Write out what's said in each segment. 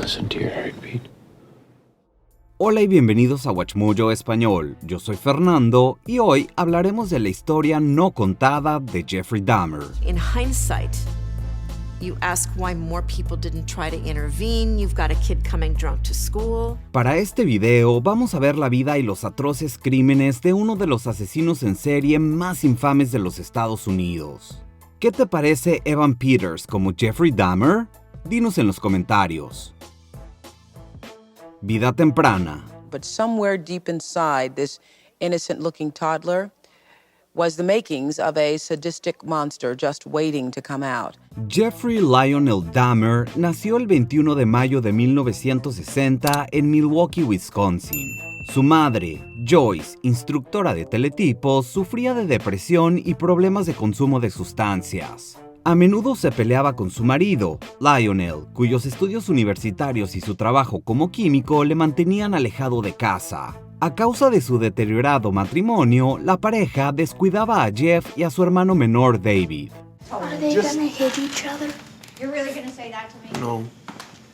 listen to your heartbeat. Hola y bienvenidos a WatchMojo Español. Yo soy Fernando y hoy hablaremos de la historia no contada de Jeffrey Dahmer. In hindsight, you ask why more people didn't try to intervene. You've got a kid coming drunk to school. Para este video vamos a ver la vida y los atroces crímenes de uno de los asesinos en serie más infames de los Estados Unidos. ¿Qué te parece Evan Peters como Jeffrey Dahmer? Dinos en los comentarios. Vida temprana. But somewhere deep inside this innocent-looking toddler was the makings of a sadistic monster just waiting to come out. Jeffrey Lionel Dahmer nació el 21 de mayo de 1960 en Milwaukee, Wisconsin. Su madre, Joyce, instructora de teletipos, sufría de depresión y problemas de consumo de sustancias. A menudo se peleaba con su marido, Lionel, cuyos estudios universitarios y su trabajo como químico le mantenían alejado de casa. A causa de su deteriorado matrimonio, la pareja descuidaba a Jeff y a su hermano menor David. Are they gonna hit each other? You're really gonna say that to me? No,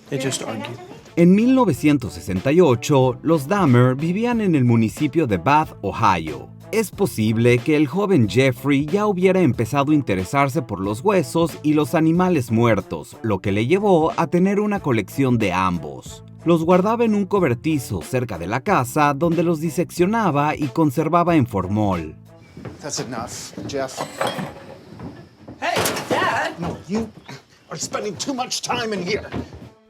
they just argued. En 1968, los Dahmer vivían en el municipio de Bath, Ohio. Es posible que el joven Jeffrey ya hubiera empezado a interesarse por los huesos y los animales muertos, lo que le llevó a tener una colección de ambos. Los guardaba en un cobertizo cerca de la casa donde los diseccionaba y conservaba en formol. That's enough, Jeff. Hey, Dad! No, you are spending too much time in here.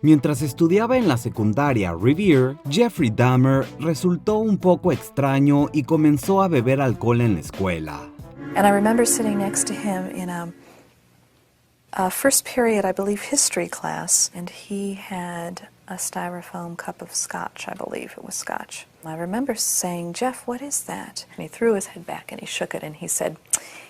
Mientras estudiaba en la secundaria Revere, Jeffrey Dahmer resultó un poco extraño y comenzó a beber alcohol en la escuela. And I remember sitting next to him in a first period, I believe, history class, and he had a styrofoam cup of scotch, I believe it was scotch. I remember saying, "Jeff, what is that?" And he threw his head back and he shook it and he said,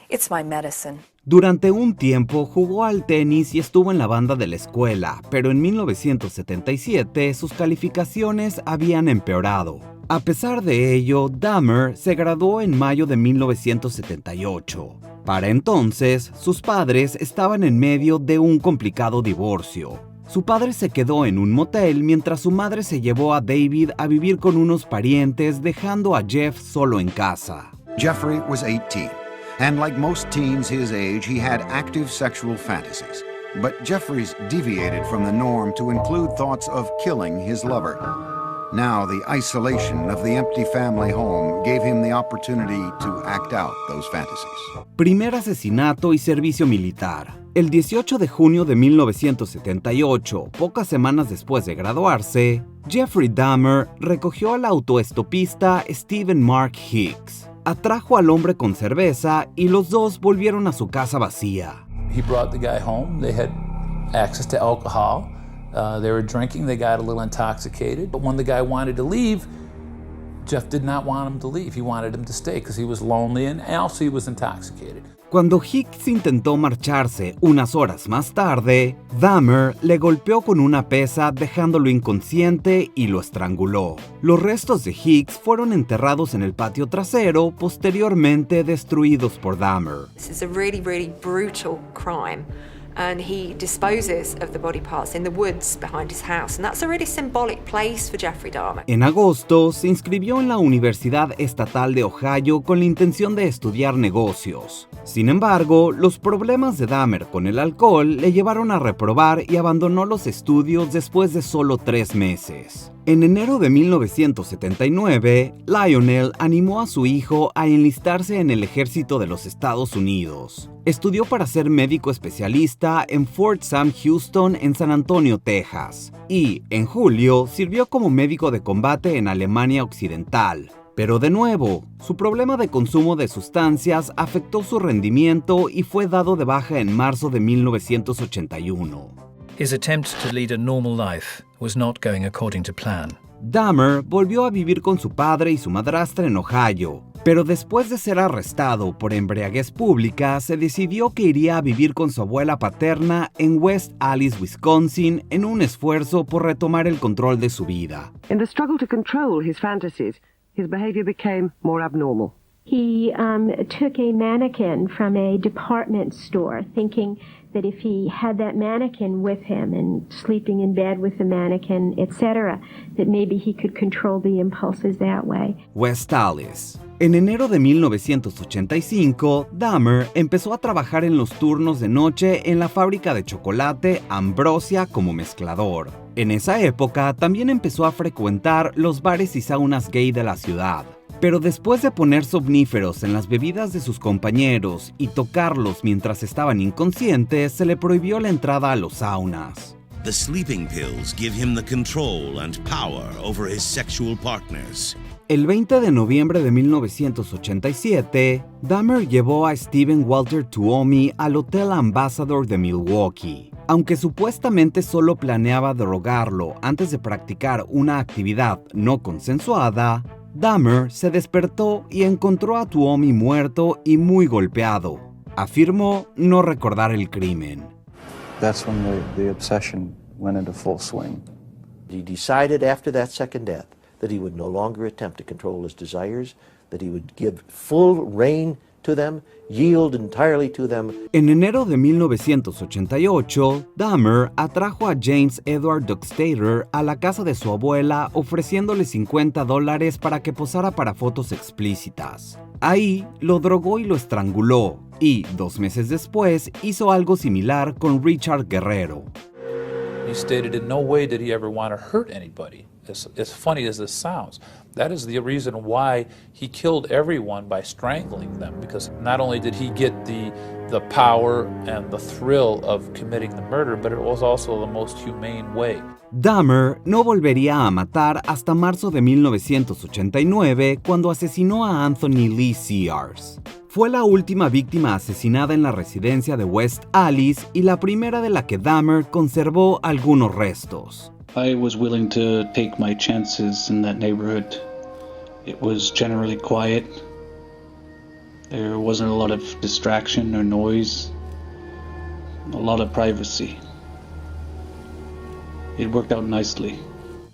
"It's my medicine." Durante un tiempo jugó al tenis y estuvo en la banda de la escuela, pero en 1977 sus calificaciones habían empeorado. A pesar de ello, Dahmer se graduó en mayo de 1978. Para entonces, sus padres estaban en medio de un complicado divorcio. Su padre se quedó en un motel mientras su madre se llevó a David a vivir con unos parientes, dejando a Jeff solo en casa. Jeffrey was 18. And like most teens his age, he had active sexual fantasies. But Jeffrey's deviated from the norm to include thoughts of killing his lover. Now, the isolation of the empty family home gave him the opportunity to act out those fantasies. Primer asesinato y servicio militar. El 18 de junio de 1978, pocas semanas después de graduarse, Jeffrey Dahmer recogió al autoestopista Stephen Mark Hicks. Atrajo al hombre con cerveza y los dos volvieron a su casa vacía. He brought the guy home. They had access to alcohol. They were drinking. They got a little intoxicated. But when the guy wanted to leave, Jeff did not want him to leave. He wanted him to stay because he was lonely and also he was intoxicated. Cuando Hicks intentó marcharse unas horas más tarde, Dahmer le golpeó con una pesa dejándolo inconsciente y lo estranguló. Los restos de Hicks fueron enterrados en el patio trasero, posteriormente destruidos por Dahmer. This is a really, really brutal crime. And he disposes of the body parts in the woods behind his house. And that's a really symbolic place for Jeffrey Dahmer. En agosto, se inscribió en la Universidad Estatal de Ohio con la intención de estudiar negocios. Sin embargo, los problemas de Dahmer con el alcohol le llevaron a reprobar y abandonó los estudios después de solo 3 meses. En enero de 1979, Lionel animó a su hijo a enlistarse en el ejército de los Estados Unidos. Estudió para ser médico especialista en Fort Sam Houston en San Antonio, Texas, y, en julio, sirvió como médico de combate en Alemania Occidental. Pero de nuevo, su problema de consumo de sustancias afectó su rendimiento y fue dado de baja en marzo de 1981. His attempt to lead a normal life was not going according to plan. Dahmer volvió a vivir con su padre y su madrastra en Ohio, pero después de ser arrestado por embriaguez pública, se decidió que iría a vivir con su abuela paterna en West Allis, Wisconsin, en un esfuerzo por retomar el control de su vida. In the struggle to control his fantasies, his behavior became more abnormal. He took a mannequin from a department store, thinking that if he had that mannequin with him and sleeping in bed with the mannequin, etc., that maybe he could control the impulses that way. West Allis. En enero de 1985, Dahmer empezó a trabajar en los turnos de noche en la fábrica de chocolate Ambrosia como mezclador. En esa época también empezó a frecuentar los bares y saunas gay de la ciudad. Pero después de poner somníferos en las bebidas de sus compañeros y tocarlos mientras estaban inconscientes, se le prohibió la entrada a los saunas. The sleeping pills give him the control and power over his sexual partners. El 20 de noviembre de 1987, Dahmer llevó a Stephen Walter Tuomi al Hotel Ambassador de Milwaukee. Aunque supuestamente solo planeaba drogarlo antes de practicar una actividad no consensuada, Dahmer se despertó y encontró a Tuomi muerto y muy golpeado. Afirmó no recordar el crimen. That's when the obsession went into full swing. He decided after that second death that he would no longer attempt to control his desires, that he would give full rein to them, yield entirely to them. En enero de 1988, Dahmer atrajo a James Edward Dockstader a la casa de su abuela ofreciéndole $50 para que posara para fotos explícitas. Ahí lo drogó y lo estranguló, y 2 meses después hizo algo similar con Richard Guerrero. He stated in no way did he ever want to hurt anybody. As funny as this sounds, that is the reason why he killed everyone by strangling them, because not only did he get the power and the thrill of committing the murder, but it was also the most humane way. Dahmer no volvería a matar hasta marzo de 1989, cuando asesinó a Anthony Lee Sears. Fue la última víctima asesinada en la residencia de West Allis y la primera de la que Dahmer conservó algunos restos. I was willing to take my chances in that neighborhood. It was generally quiet. There wasn't a lot of distraction or noise. A lot of privacy. It worked out nicely.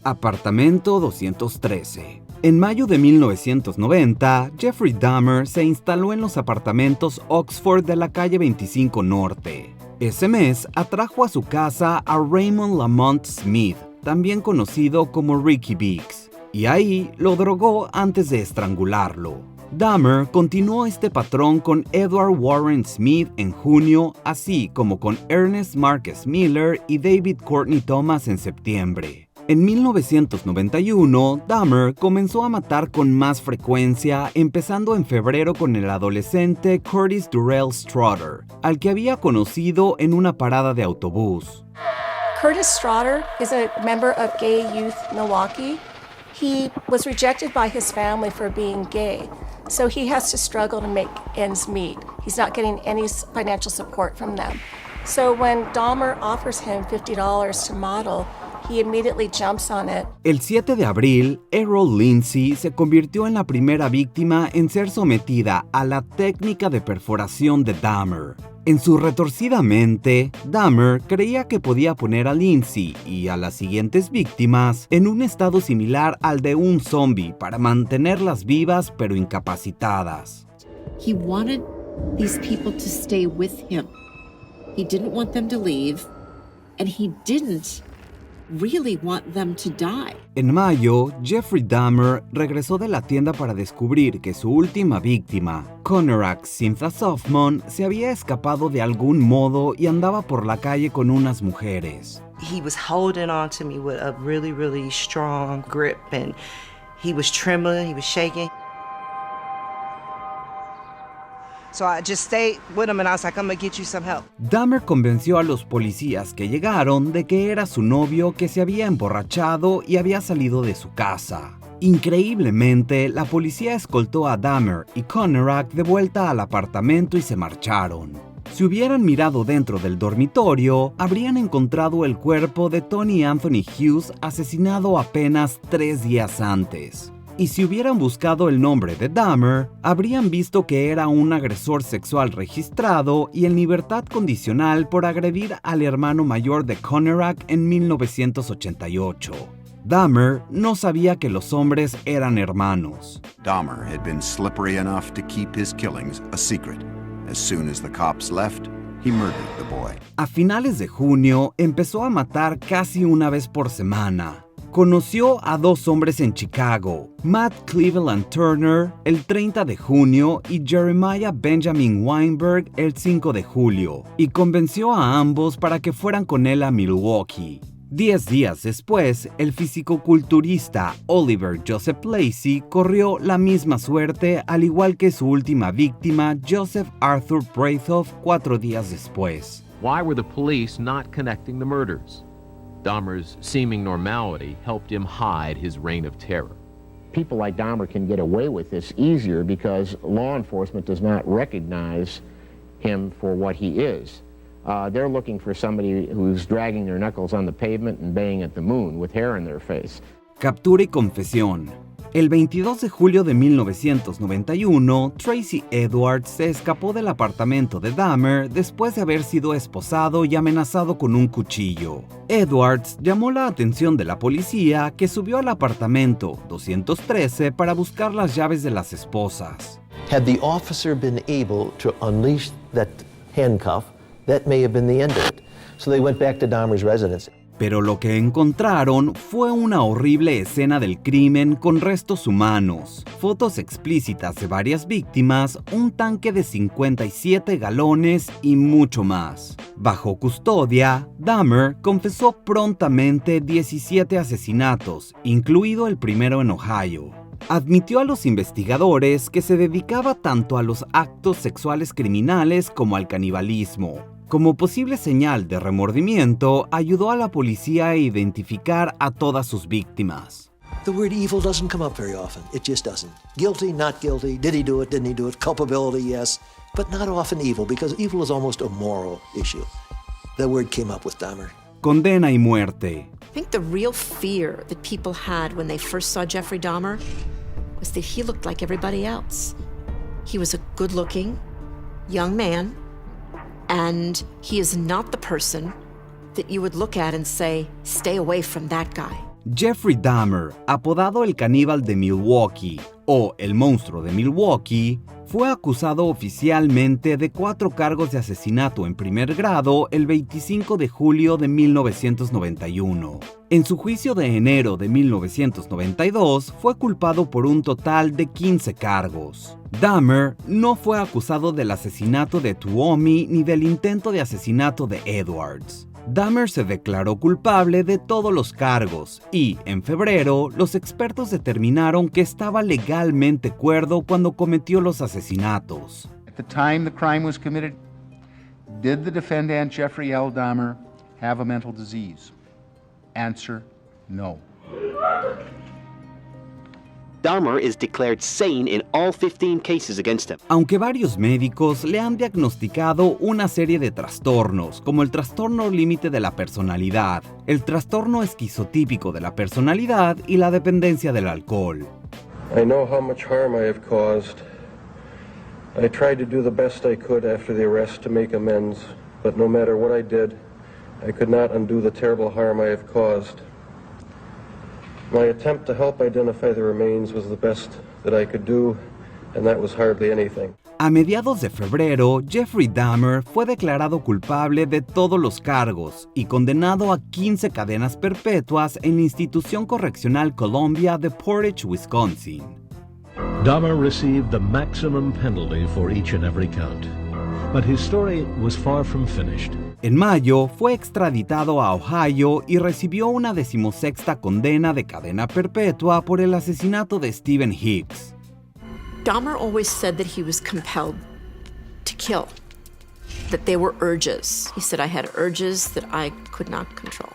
Apartamento 213. En mayo de 1990, Jeffrey Dahmer se instaló en los apartamentos Oxford de la calle 25 Norte. Ese mes atrajo a su casa a Raymond Lamont Smith, también conocido como Ricky Biggs, y ahí lo drogó antes de estrangularlo. Dahmer continuó este patrón con Edward Warren Smith en junio, así como con Ernest Marcus Miller y David Courtney Thomas en septiembre. En 1991, Dahmer comenzó a matar con más frecuencia, empezando en febrero con el adolescente Curtis Durrell Strutter, al que había conocido en una parada de autobús. Curtis Strutter is a member of Gay Youth Milwaukee. He was rejected by his family for being gay, so he has to struggle to make ends meet. He's not getting any financial support from them. So when Dahmer offers him $50 to model, he immediately jumps on it. El 7 de abril, Errol Lindsay se convirtió en la primera víctima en ser sometida a la técnica de perforación de Dahmer. En su retorcida mente, Dahmer creía que podía poner a Lindsay y a las siguientes víctimas en un estado similar al de un zombie para mantenerlas vivas pero incapacitadas. He wanted these people to stay with him. He didn't want them to leave, and he didn't really want them to die. En mayo, Jeffrey Dahmer regresó de la tienda para descubrir que su última víctima, Conorak Cynthia Softman, se había escapado de algún modo y andaba por la calle con unas mujeres. He was holding on to me with a really, really strong grip, and he was trembling, he was shaking. So I just stayed with him and I was like, I'm gonna get you some help. Dahmer convenció a los policías que llegaron de que era su novio que se había emborrachado y había salido de su casa. Increíblemente, la policía escoltó a Dahmer y Conorak de vuelta al apartamento y se marcharon. Si hubieran mirado dentro del dormitorio, habrían encontrado el cuerpo de Tony Anthony Hughes asesinado apenas 3 días antes. Y si hubieran buscado el nombre de Dahmer, habrían visto que era un agresor sexual registrado y en libertad condicional por agredir al hermano mayor de Conorak en 1988. Dahmer no sabía que los hombres eran hermanos. Dahmer had been slippery enough to keep his killings a secret. As soon as the cops left, he murdered the boy. A finales de junio empezó a matar casi una vez por semana. Conoció a 2 hombres en Chicago, Matt Cleveland Turner el 30 de junio y Jeremiah Benjamin Weinberg el 5 de julio, y convenció a ambos para que fueran con él a Milwaukee. 10 días después, el fisicoculturista Oliver Joseph Lacey corrió la misma suerte, al igual que su última víctima, Joseph Arthur Breithoff, 4 días después. Why were the police not connecting the murders? Dahmer's seeming normality helped him hide his reign of terror. People like Dahmer can get away with this easier because law enforcement does not recognize him for what he is. They're looking for somebody who's dragging their knuckles on the pavement and baying at the moon with hair in their face. Captura y confesión. El 22 de julio de 1991, Tracy Edwards se escapó del apartamento de Dahmer después de haber sido esposado y amenazado con un cuchillo. Edwards llamó la atención de la policía, que subió al apartamento 213 para buscar las llaves de las esposas. Had the officer been able to unleash that handcuff, that may have been the end of it. So they went back to Dahmer's residence. Pero lo que encontraron fue una horrible escena del crimen con restos humanos, fotos explícitas de varias víctimas, un tanque de 57 galones y mucho más. Bajo custodia, Dahmer confesó prontamente 17 asesinatos, incluido el primero en Ohio. Admitió a los investigadores que se dedicaba tanto a los actos sexuales criminales como al canibalismo. Como posible señal de remordimiento, ayudó a la policía a identificar a todas sus víctimas. The word evil doesn't come up very often. It just doesn't. Guilty, not guilty. Did he do it? Didn't he do it? Culpability, yes. But not often evil, because evil is almost a moral issue. That word came up with Dahmer. Condena y muerte. I think the real fear that people had when they first saw Jeffrey Dahmer was that he looked like everybody else. He was a good-looking young man, and he is not the person that you would look at and say, stay away from that guy. Jeffrey Dahmer, apodado el caníbal de Milwaukee o el monstruo de Milwaukee, fue acusado oficialmente de 4 cargos de asesinato en primer grado el 25 de julio de 1991. En su juicio de enero de 1992, fue culpado por un total de 15 cargos. Dahmer no fue acusado del asesinato de Tuomi ni del intento de asesinato de Edwards. Dahmer se declaró culpable de todos los cargos y, en febrero, los expertos determinaron que estaba legalmente cuerdo cuando cometió los asesinatos. At the time the crime was committed, did the defendant Jeffrey L. Dahmer have a mental disease? Answer, no. Dahmer is declared sane in all 15 cases against him. Aunque varios médicos le han diagnosticado una serie de trastornos, como el trastorno límite de la personalidad, el trastorno esquizotípico de la personalidad y la dependencia del alcohol. I know how much harm I have caused. I tried to do the best I could after the arrest to make amends, but no matter what I did, I could not undo the terrible harm I have caused. My attempt to help identify the remains was the best that I could do, and that was hardly anything. A mediados de febrero, Jeffrey Dahmer fue declarado culpable de todos los cargos y condenado a 15 cadenas perpetuas en la institución correccional Columbia de Portage, Wisconsin. Dahmer received the maximum penalty for each and every count, but his story was far from finished. En mayo, fue extraditado a Ohio y recibió una 16ª condena de cadena perpetua por el asesinato de Stephen Hicks. Dahmer always said that he was compelled to kill, that they were urges. He said, I had urges that I could not control.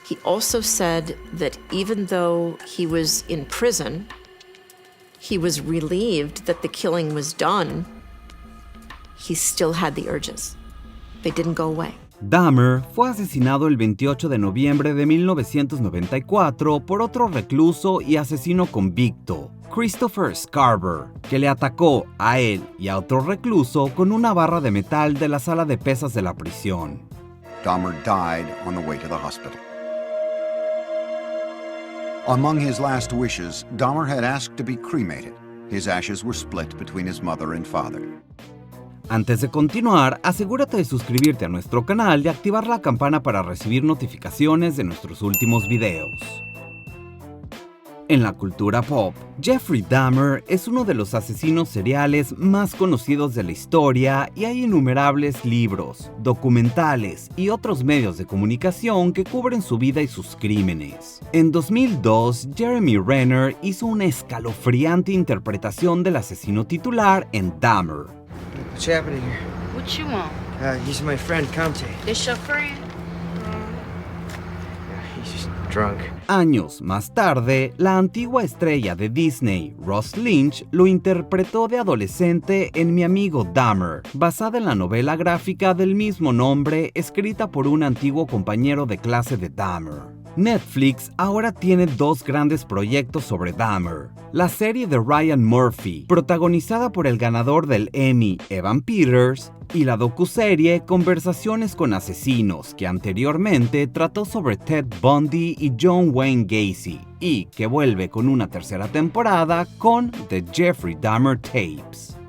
He also said that even though he was in prison, he was relieved that the killing was done. He still had the urges. They didn't go away. Dahmer fue asesinado el 28 de noviembre de 1994 por otro recluso y asesino convicto, Christopher Scarver, que le atacó a él y a otro recluso con una barra de metal de la sala de pesas de la prisión. Dahmer died on the way to the hospital. Among his last wishes, Dahmer had asked to be cremated. His ashes were split between his mother and father. Antes de continuar, asegúrate de suscribirte a nuestro canal y activar la campana para recibir notificaciones de nuestros últimos videos. En la cultura pop, Jeffrey Dahmer es uno de los asesinos seriales más conocidos de la historia y hay innumerables libros, documentales y otros medios de comunicación que cubren su vida y sus crímenes. En 2002, Jeremy Renner hizo una escalofriante interpretación del asesino titular en Dahmer. What's happening here? What you want? He's my friend, Conte. This your friend? He's just drunk. Años más tarde, la antigua estrella de Disney, Ross Lynch, lo interpretó de adolescente en Mi amigo Dahmer, basada en la novela gráfica del mismo nombre, escrita por un antiguo compañero de clase de Dahmer. Netflix ahora tiene dos grandes proyectos sobre Dahmer. La serie de Ryan Murphy, protagonizada por el ganador del Emmy, Evan Peters, y la docuserie Conversaciones con asesinos, que anteriormente trató sobre Ted Bundy y John Wayne Gacy, y que vuelve con una tercera temporada con The Jeffrey Dahmer Tapes.